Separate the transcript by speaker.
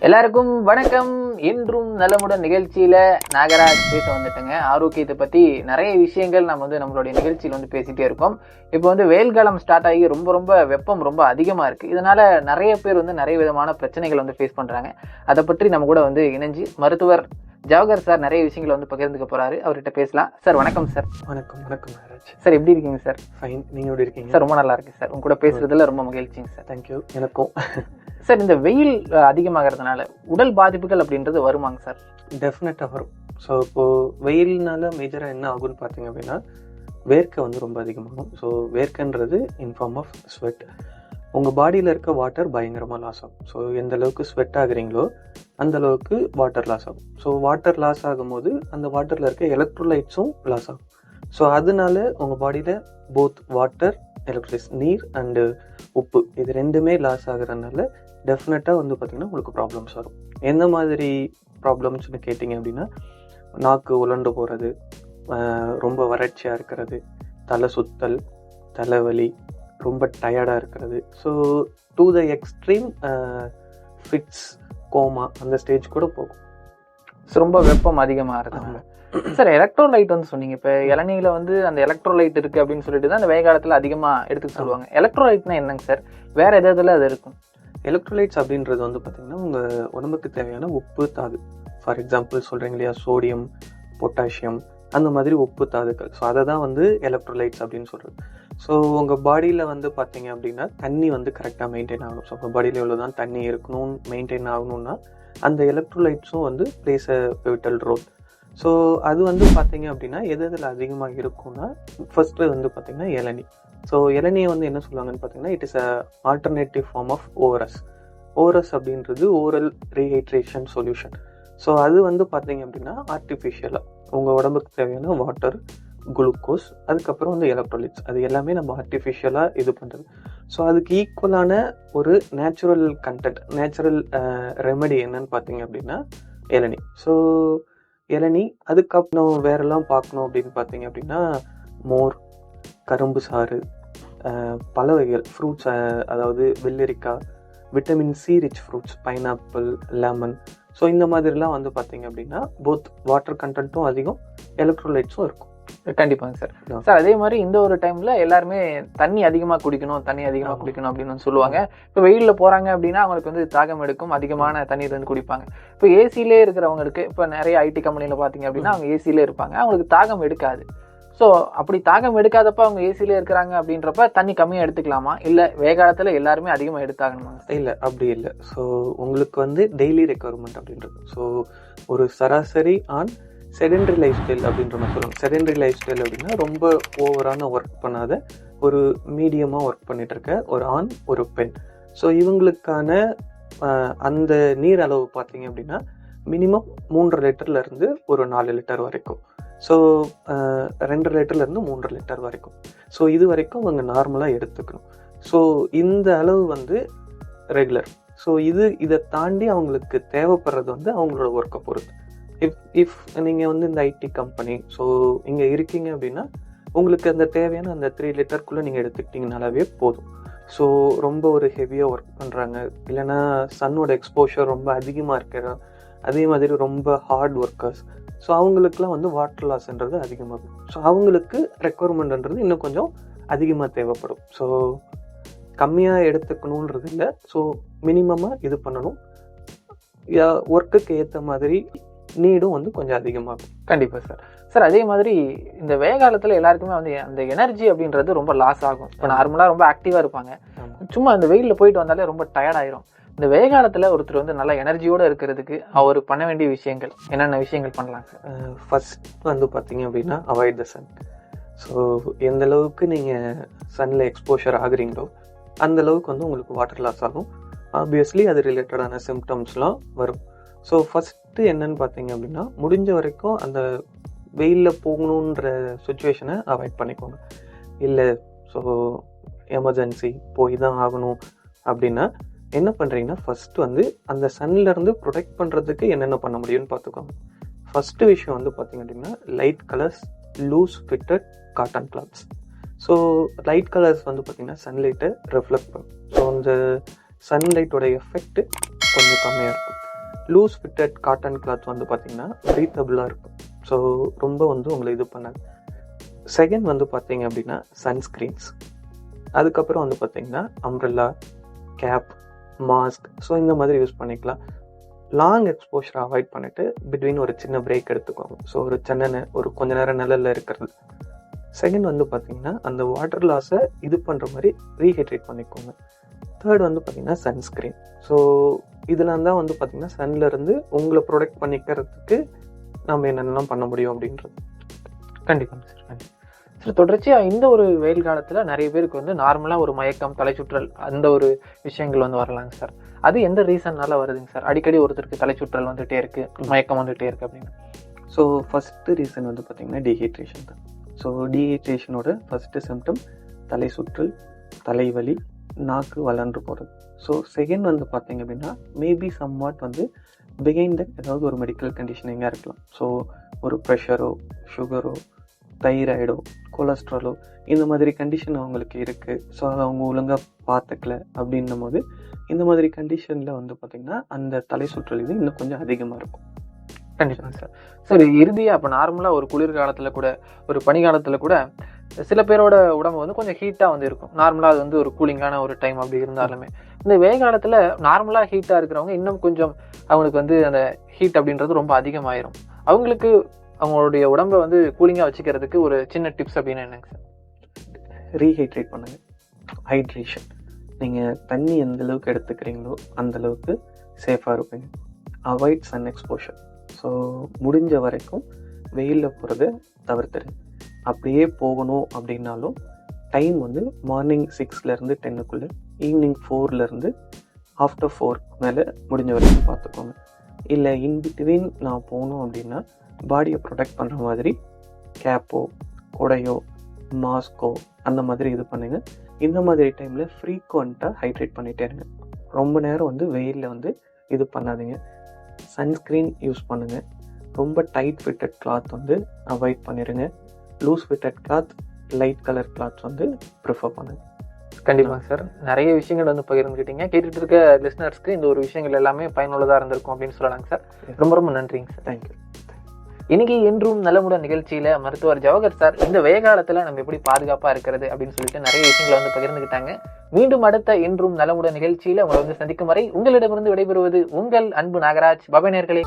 Speaker 1: எல்லாருக்கும் வணக்கம். இன்றும் நலமுடன் நிகழ்ச்சியில நாகராஜ் பேச வந்துட்டேங்க. ஆரோக்கியத்தை பத்தி நிறைய விஷயங்கள் நம்ம நம்மளுடைய நிகழ்ச்சியில பேசிட்டே இருக்கோம். இப்போ வெயில் காலம் ஸ்டார்ட் ஆகி ரொம்ப வெப்பம் ரொம்ப அதிகமா இருக்கு. இதனால நிறைய பேர் நிறைய விதமான பிரச்சனைகள் ஃபேஸ் பண்றாங்க. அதை பற்றி நம்ம கூட இணைஞ்சு மருத்துவர் ஜவஹர் சார் நிறைய விஷயங்கள் பகிர்ந்துக்க போறாரு. அவர்கிட்ட பேசலாம். சார் வணக்கம் சார்.
Speaker 2: வணக்கம் நாகராஜ்
Speaker 1: சார். எப்படி இருக்கீங்க சார்?
Speaker 2: ஃபைன். நீங்க எப்படி இருக்கீங்க
Speaker 1: சார்? ரொம்ப நல்லா இருக்கு சார். உங்க கூட பேசுறதுல ரொம்ப மகிழ்ச்சிங்க சார்.
Speaker 2: தேங்க்யூ. எனக்கும்
Speaker 1: சார், இந்த வெயில் அதிகமாகிறதுனால உடல் பாதிப்புகள் அப்படின்றது வருமாங்க சார்?
Speaker 2: டெஃபினட்டாக வரும். ஸோ இப்போது வெயில்னால மேஜராக என்ன ஆகும்னு பார்த்தீங்க அப்படின்னா, வேர்க்கை ரொம்ப அதிகமாகும். ஸோ வேர்க்கன்றது இன் ஃபார்ம் ஆஃப் ஸ்வெட். உங்கள் பாடியில் இருக்க வாட்டர் பயங்கரமாக லாஸ் ஆகும். ஸோ எந்த அளவுக்கு ஸ்வெட் ஆகுறீங்களோ அந்த அளவுக்கு வாட்டர் லாஸ் ஆகும். ஸோ வாட்டர் லாஸ் ஆகும்போது அந்த வாட்டரில் இருக்க எலக்ட்ரோலைட்ஸும் லாஸ் ஆகும். ஸோ அதனால உங்கள் பாடியில் போத் வாட்டர், எலக்ட்ரிஸ், நீர் அண்டு உப்பு, இது ரெண்டுமே லாஸ் ஆகுறதுனால டெஃபினட்டாக பார்த்தீங்கன்னா உங்களுக்கு ப்ராப்ளம்ஸ் வரும். எந்த மாதிரி ப்ராப்ளம்ஸ்னு கேட்டிங்க அப்படின்னா, நாக்கு உலண்டு போகிறது, ரொம்ப வறட்சியாக இருக்கிறது, தலை சுத்தல், தலைவலி, ரொம்ப டயர்டாக இருக்கிறது. So to the extreme fits, coma அந்த ஸ்டேஜ் கூட போகும்.
Speaker 1: ரொம்ப வெப்பம் அதிகமாக இருக்குது சார். எலக்ட்ரோலைட் சொன்னீங்க. இப்போ இளநீல அந்த எலக்ட்ரோலைட் இருக்கு அப்படின்னு சொல்லிட்டு தான் அந்த வெயில் காலத்தில் அதிகமாக எடுத்துக்க சொல்லுவாங்க. எலக்ட்ரோலைட்னா என்னங்க சார்? வேற எதாவது அது இருக்கும்?
Speaker 2: எலக்ட்ரோலைட்ஸ் அப்படின்றது பார்த்தீங்கன்னா உங்கள் உடம்புக்கு தேவையான உப்பு தாது. ஃபார் எக்ஸாம்பிள் சொல்கிறீங்க இல்லையா, சோடியம், பொட்டாசியம், அந்த மாதிரி உப்பு தாதுக்கள். ஸோ அதை தான் எலக்ட்ரோலைட்ஸ் அப்படின்னு சொல்கிறது. ஸோ உங்கள் பாடியில் பார்த்தீங்க அப்படின்னா தண்ணி கரெக்டாக மெயின்டைன் ஆகணும். ஸோ உங்கள் பாடியில் எவ்வளோ தான் தண்ணி இருக்கணும், மெயின்டைன் ஆகணும்னா அந்த எலக்ட்ரோலைட்ஸும் plays a pivotal role. So அது பார்த்தீங்க அப்படின்னா எதில் அதிகமாக இருக்கும்னா, ஃபர்ஸ்ட்டு பார்த்தீங்கன்னா இளநீ. ஸோ இளநியை என்ன சொல்லுவாங்கன்னு பார்த்தீங்கன்னா, it is a alternative form of ORS. ORS அப்படின்றது ஓரல் ரீஹைட்ரேஷன் சொல்யூஷன். ஸோ அது பார்த்தீங்க அப்படின்னா ஆர்டிஃபிஷியலாக உங்கள் உடம்புக்கு தேவையான வாட்டர், குளுக்கோஸ், அதுக்கப்புறம் எலக்ட்ரோலைட்ஸ், அது எல்லாமே நம்ம ஆர்டிஃபிஷியலாக இது பண்ணுறது. ஸோ அதுக்கு ஈக்குவலான ஒரு நேச்சுரல் கண்டென்ட், நேச்சுரல் ரெமெடி என்னன்னு பார்த்தீங்க அப்படின்னா இளநீ. ஸோ இளநீ, அதுக்கப்புறம் வேறெல்லாம் பார்க்கணும் அப்படின்னு பார்த்தீங்க அப்படின்னா மோர், கரும்பு சாறு, பல வகைகள் ஃப்ரூட்ஸ், அதாவது வெள்ளரிக்காய், vitamin C rich fruits, pineapple, lemon. So இந்த மாதிரிலாம் பார்த்தீங்க அப்படின்னா போத் வாட்டர் கண்டென்ட்டும் அதிகம், எலக்ட்ரோலைட்ஸும் இருக்கும்.
Speaker 1: கண்டிப்பாங்க சார். சார், அதே மாதிரி இந்த ஒரு டைம்ல எல்லாருமே தண்ணி அதிகமாக குடிக்கணும் அப்படின்னு சொல்லுவாங்க. இப்போ வெயிலில் போறாங்க அப்படின்னா அவங்களுக்கு தாகம் எடுக்கும், அதிகமான தண்ணீர் குடிப்பாங்க. இப்போ ஏசிலே இருக்கிறவங்களுக்கு, இப்போ நிறைய ஐடி கம்பெனியில் பார்த்தீங்க அப்படின்னா அவங்க ஏசிலே இருப்பாங்க, அவங்களுக்கு தாகம் எடுக்காது. ஸோ அப்படி தாகம் எடுக்காதப்ப அவங்க ஏசிலே இருக்கிறாங்க அப்படின்றப்ப தண்ணி கம்மியாக எடுத்துக்கலாமா, இல்லை வேகாலத்தில் எல்லாருமே அதிகமாக எடுத்தாகணுமா?
Speaker 2: இல்லை, அப்படி இல்லை. ஸோ உங்களுக்கு டெய்லி ரெக்குவயர்மெண்ட் அப்படின்றது. ஸோ ஒரு சராசரி ஆன் செடென்டரி லைஃப் ஸ்டைல் அப்படின்ற மாதிரி சொல்லுவாங்க. செடென்டரி லைஃப் ஸ்டைல் அப்படின்னா ரொம்ப ஓவரான ஒர்க் பண்ணாத ஒரு மீடியமாக ஒர்க் பண்ணிட்டு இருக்க ஒரு ஆண், ஒரு பெண். ஸோ இவங்களுக்கான அந்த நீர் அளவு பார்த்தீங்க அப்படின்னா மினிமம் 3.5 லிட்டர்லேருந்து ஒரு 4 லிட்டர் வரைக்கும். ஸோ 2 லிட்டர்லேருந்து 3 லிட்டர் வரைக்கும். ஸோ இது வரைக்கும் அவங்க நார்மலாக எடுத்துக்கணும். ஸோ இந்த அளவு ரெகுலர். ஸோ இதை தாண்டி அவங்களுக்கு தேவைப்படுறது அவங்களோட ஒர்க்கை பொறுத்து. இஃப் நீங்கள் இந்த ஐடி கம்பெனி, ஸோ இங்கே இருக்கீங்க அப்படின்னா உங்களுக்கு அந்த தேவையான அந்த 3 லிட்டருக்குள்ளே நீங்கள் எடுத்துக்கிட்டிங்கனாலே போதும். ஸோ ரொம்ப ஒரு ஹெவியாக ஒர்க் பண்ணுறாங்க, இல்லைன்னா சன்னோட எக்ஸ்போஷர் ரொம்ப அதிகமாக இருக்கிற, அதே மாதிரி ரொம்ப ஹார்ட் ஒர்க்கர்ஸ், ஸோ அவங்களுக்குலாம் வாட்டர் லாஸ்ன்றது அதிகமாகும். ஸோ அவங்களுக்கு ரெக்குவயர்மெண்ட்ன்றது இன்னும் கொஞ்சம் அதிகமாக தேவைப்படும். ஸோ கம்மியாக எடுத்துக்கணுன்றது இல்லை, ஸோ மினிமமாக இது பண்ணணும். ஒர்க்குக்கு ஏற்ற மாதிரி நீடும் கொஞ்சம் அதிகமாகும்.
Speaker 1: கண்டிப்பாக சார். சார், அதே மாதிரி இந்த வெய காலத்தில் எல்லாருக்குமே அந்த எனர்ஜி அப்படின்றது ரொம்ப லாஸ் ஆகும். இப்போ நார்மலாக ரொம்ப ஆக்டிவாக இருப்பாங்க, சும்மா அந்த வெயிலில் போயிட்டு வந்தாலே ரொம்ப டயர்ட் ஆயிரும். இந்த வெய காலத்தில் ஒருத்தர் நல்ல எனர்ஜியோடு இருக்கிறதுக்கு அவர் பண்ண வேண்டிய விஷயங்கள் என்னென்ன விஷயங்கள் பண்ணலாம் சார்?
Speaker 2: ஃபர்ஸ்ட் பார்த்தீங்க அப்படின்னா அவாய்ட் த சன். ஸோ எந்த அளவுக்கு நீங்கள் சன்னில் எக்ஸ்போஷர் ஆகுறீங்களோ அந்த அளவுக்கு உங்களுக்கு வாட்டர் லாஸ் ஆகும். ஆப்வியஸ்லி அது ரிலேட்டடான சிம்டம்ஸ்லாம் வரும். ஸோ ஃபஸ்ட்டு என்னன்னு பார்த்தீங்க அப்படின்னா, முடிஞ்ச வரைக்கும் அந்த வெயிலில் போகணுன்ற சுச்சுவேஷனை அவாய்ட் பண்ணிக்கோங்க. இல்லை ஸோ எமர்ஜென்சி போய் தான் ஆகணும் அப்படின்னா என்ன பண்ணுறீங்கன்னா, ஃபஸ்ட்டு அந்த சன்லேருந்து ப்ரொடெக்ட் பண்ணுறதுக்கு என்னென்ன பண்ண முடியும்னு பார்த்துக்கோங்க. ஃபஸ்ட்டு விஷயம் பார்த்தீங்க அப்படின்னா light colours, loose fitted cotton clothes. So light colours பார்த்தீங்கன்னா சன்லைட்டை ரெஃப்ளெக்ட் பண்ணும். ஸோ அந்த சன்லைட்டோட எஃபெக்ட் கொஞ்சம் கம்மியாக இருக்கும். லூஸ் ஃபிட்டட் காட்டன் கிளாத் வந்து பார்த்தீங்கன்னா ப்ரீத்தபிளாக இருக்கும். ஸோ ரொம்ப வந்து உங்களை இது பண்ணாது. செகண்ட் வந்து பார்த்தீங்க அப்படின்னா சன்ஸ்க்ரீன்ஸ். அதுக்கப்புறம் வந்து பார்த்தீங்கன்னா அம்ப்ரெல்லா, கேப், மாஸ்க். ஸோ இந்த மாதிரி யூஸ் பண்ணிக்கலாம். லாங் எக்ஸ்போஷரை அவாய்ட் பண்ணிவிட்டு பிட்வீன் ஒரு சின்ன பிரேக் எடுத்துக்கோங்க. ஸோ ஒரு ஒரு கொஞ்ச நேரம் நிழலில் இருக்கிறது. செகண்ட் வந்து பார்த்தீங்கன்னா அந்த வாட்டர் லாஸை இது பண்ணுற மாதிரி ரீஹைட்ரேட் பண்ணிக்கோங்க. தேர்ட் வந்து பார்த்தீங்கன்னா சன்ஸ்க்ரீன். ஸோ இதெல்லாம் தான் வந்து பார்த்தீங்கன்னா சன்லேருந்து உங்களை ப்ரொடெக்ட் பண்ணிக்கிறதுக்கு நம்ம என்னென்னலாம் பண்ண முடியும் அப்படின்றது.
Speaker 1: கண்டிப்பாங்க சார், கண்டிப்பாக சார். தொடர்ச்சியாக இந்த ஒரு வெயில் காலத்தில் நிறைய பேருக்கு வந்து நார்மலாக ஒரு மயக்கம், தலைச்சுற்றல் அந்த ஒரு விஷயங்கள் வந்து வரலாங்க சார். அது எந்த ரீசன்னால வருதுங்க சார்? அடிக்கடி ஒருத்தருக்கு தலைச்சுற்றல் வந்துகிட்டே இருக்குது, மயக்கம் வந்துகிட்டே இருக்குது அப்படின்னு.
Speaker 2: ஸோ ஃபஸ்ட்டு ரீசன் வந்து பார்த்தீங்கன்னா டீஹைட்ரேஷன் தான். ஸோ டீஹைட்ரேஷனோட ஃபஸ்ட்டு சிம்டம் தலை சுற்றல், தலைவலி, நாக்கு வளர்ந்து போகிறது. ஸோ செகண்ட் வந்து பார்த்தீங்க அப்படின்னா மேபி சம்வாட் வந்து பிஹைண்ட் தட் ஏதாவது ஒரு மெடிக்கல் கண்டிஷனிங்காக இருக்கலாம். ஸோ ஒரு ப்ரெஷரோ, சுகரோ, தைராய்டோ, கொலஸ்ட்ராலோ இந்த மாதிரி கண்டிஷன் அவங்களுக்கு இருக்குது. ஸோ அதை அவங்க ஒழுங்காக பார்த்துக்கல அப்படின்னும் போது இந்த மாதிரி கண்டிஷனில் வந்து பார்த்திங்கன்னா அந்த தலை சுற்றல் இது இன்னும் கொஞ்சம் அதிகமாக இருக்கும்.
Speaker 1: கண்டிப்பாங்க சார். சரி, இறுதியாக அப்போ நார்மலாக ஒரு குளிர்காலத்தில் கூட, ஒரு பனிக்காலத்தில் கூட சில பேரோட உடம்பு வந்து கொஞ்சம் ஹீட்டாக வந்து இருக்கும். நார்மலாக அது வந்து ஒரு கூலிங்கான ஒரு டைம் அப்படி இருந்தாலுமே, இந்த வெயில் காலத்தில் நார்மலாக ஹீட்டாக இருக்கிறவங்க இன்னும் கொஞ்சம் அவங்களுக்கு வந்து அந்த ஹீட் அப்படின்றது ரொம்ப அதிகமாயிரும். அவங்களுக்கு அவங்களுடைய உடம்பை வந்து கூலிங்காக வச்சுக்கிறதுக்கு ஒரு சின்ன டிப்ஸ் அப்படின்னு என்னங்க சார்?
Speaker 2: ரீஹைட்ரேட் பண்ணுங்கள். ஹைட்ரேஷன். நீங்கள் தண்ணி எந்த அளவுக்கு எடுத்துக்கிறீங்களோ அந்தளவுக்கு சேஃபாக இருப்பீங்க. Avoid Sun exposure. ஸோ முடிஞ்ச வரைக்கும் வெயிலில் போகிறத தவிர்த்துருங்க. அப்படியே போகணும் அப்படின்னாலும் டைம் வந்து மார்னிங் 6லேருந்து 10க்குள்ளே, ஈவினிங் 4லேருந்து ஆஃப்டர் 4 மேலே முடிஞ்ச வரைக்கும் பார்த்துக்கோங்க. இல்லை இன்பிட்வீன் நான் போகணும் அப்படின்னா பாடியை ப்ரொடெக்ட் பண்ணுற மாதிரி கேப்போ, கொடையோ, மாஸ்கோ அந்த மாதிரி இது பண்ணுங்கள். இந்த மாதிரி டைமில் ஃப்ரீக்வெண்ட்டாக ஹைட்ரேட் பண்ணிகிட்டே இருங்க. ரொம்ப நேரம் வந்து வெயிலில் வந்து இது பண்ணாதீங்க. சன்ஸ்க்ரீன் யூஸ் பண்ணுங்கள். ரொம்ப டைட் ஃபிட்டட் கிளாத் வந்து அவாய்ட் பண்ணிடுங்க. Loose fitted cloth, light colour clothes வந்து ப்ரிஃபர் பண்ணுங்கள்.
Speaker 1: கண்டிப்பாக சார், நிறைய விஷயங்கள் வந்து பகிர்ந்துக்கிட்டீங்க. கேட்டுட்டு இருக்க லிஸ்னர்ஸ்க்கு இந்த ஒரு விஷயங்கள் எல்லாமே பயனுள்ளதாக இருந்திருக்கும் அப்படின்னு சொல்லலாங்க சார். ரொம்ப ரொம்ப நன்றிங்க சார்.
Speaker 2: தேங்க்யூ.
Speaker 1: இன்னைக்கு என்றும் நலமுடன் நிகழ்ச்சியில மருத்துவர் ஜவஹர் சார் இந்த வெயில் காலத்துல நம்ம எப்படி பாதுகாப்பா இருக்கிறது அப்படின்னு சொல்லிட்டு நிறைய விஷயங்களை வந்து பகிர்ந்துக்கிட்டாங்க. மீண்டும் அடுத்த என்றும் நலமுடன் நிகழ்ச்சியில உங்களை வந்து சந்திக்கும் வரை உங்களிடமிருந்து விடைபெறுவது உங்கள் அன்பு நாகராஜ். பபை நேயர்களே.